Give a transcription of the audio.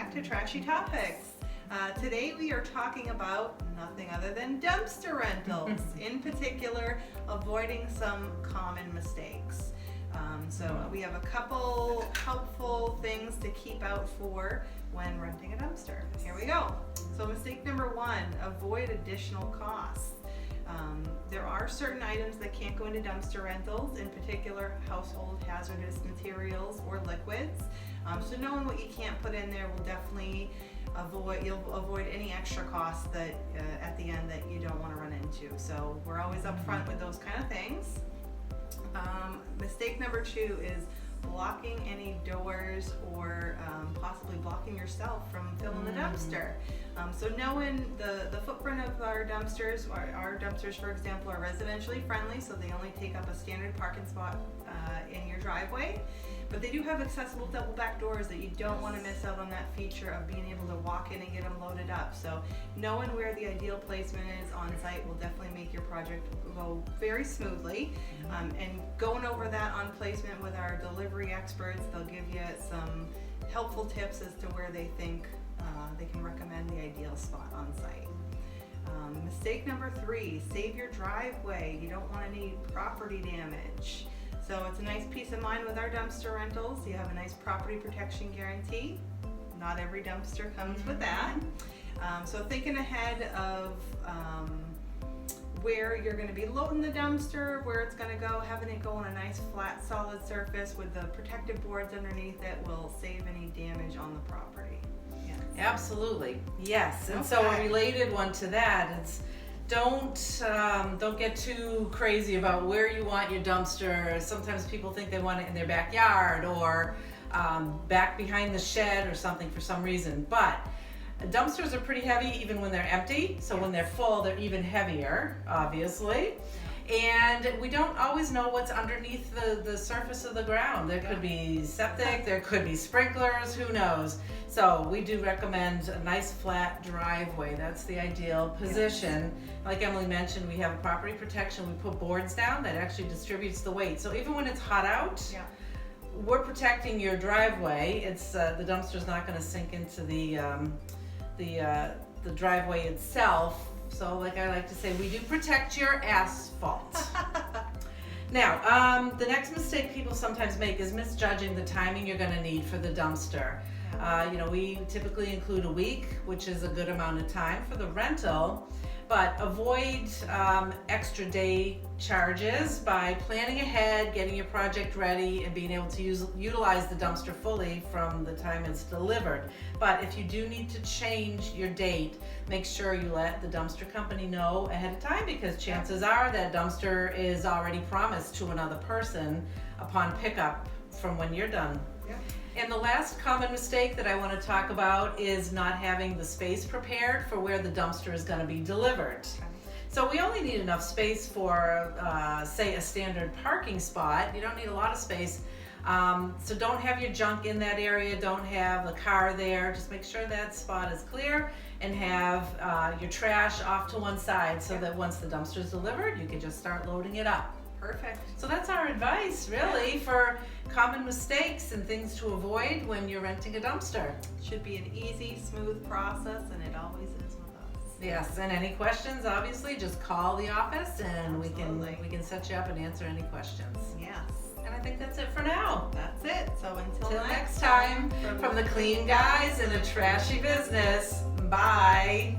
back to Trashy Topics. Today we are talking about nothing other than dumpster rentals, in particular avoiding some common mistakes. So we have a couple helpful things to keep out for when renting a dumpster. Here we go. So mistake number one, avoid additional costs. There are certain items that can't go into dumpster rentals, in particular household hazardous materials or liquids. So knowing what you can't put in there will definitely you'll avoid any extra costs that at the end that you don't want to run into. So we're always upfront with those kind of things. Mistake number two is blocking any doors or possibly blocking yourself from filling the dumpster. So knowing the footprint of our dumpsters, for example, are residentially friendly, so they only take up a standard parking spot in your driveway. But they do have accessible double back doors that you don't want to miss out on that feature of being able to walk in and get them loaded up. So knowing where the ideal placement is on site will definitely make your project go very smoothly. And going over that on placement with our delivery experts, they'll give you some helpful tips as to where they think they can recommend the ideal spot on site. Mistake number three, save your driveway. You don't want any property damage. So it's a nice peace of mind with our dumpster rentals. You have a nice property protection guarantee. Not every dumpster comes with that. So thinking ahead of where you're going to be loading the dumpster, where it's going to go, having it go on a nice flat solid surface with the protective boards underneath it will save any damage on the property. Yes. Absolutely, yes. And so a related one to that is don't get too crazy about where you want your dumpster. Sometimes people think they want it in their backyard or back behind the shed or something for some reason. But dumpsters are pretty heavy even when they're empty. So when they're full, they're even heavier, obviously. And we don't always know what's underneath the surface of the ground. There could be septic, there could be sprinklers, who knows. So we do recommend a nice flat driveway. That's the ideal position. Like Emily mentioned, we have a property protection. We put boards down that actually distributes the weight. So even when it's hot out, we're protecting your driveway. It's the dumpster's not going to sink into the driveway itself. So like I like to say, we do protect your asphalt. Now, the next mistake people sometimes make is misjudging the timing you're going to need for the dumpster. We typically include a week, which is a good amount of time for the rental, but avoid extra day charges by planning ahead, getting your project ready, and being able to utilize the dumpster fully from the time it's delivered. But if you do need to change your date, make sure you let the dumpster company know ahead of time, because chances are that dumpster is already promised to another person upon pickup from when you're done. And the last common mistake that I want to talk about is not having the space prepared for where the dumpster is going to be delivered. So we only need enough space for, say, a standard parking spot. You don't need a lot of space. So don't have your junk in that area. Don't have the car there. Just make sure that spot is clear and have your trash off to one side so that once the dumpster is delivered, you can just start loading it up. Perfect. So that's our advice, really, for common mistakes and things to avoid when you're renting a dumpster. Should be an easy, smooth process, and it always is with us. Yes, and any questions, obviously, just call the office and we can set you up and answer any questions. Yes. And I think that's it for now. That's it. So until next time, from the clean guys in a trashy business, bye.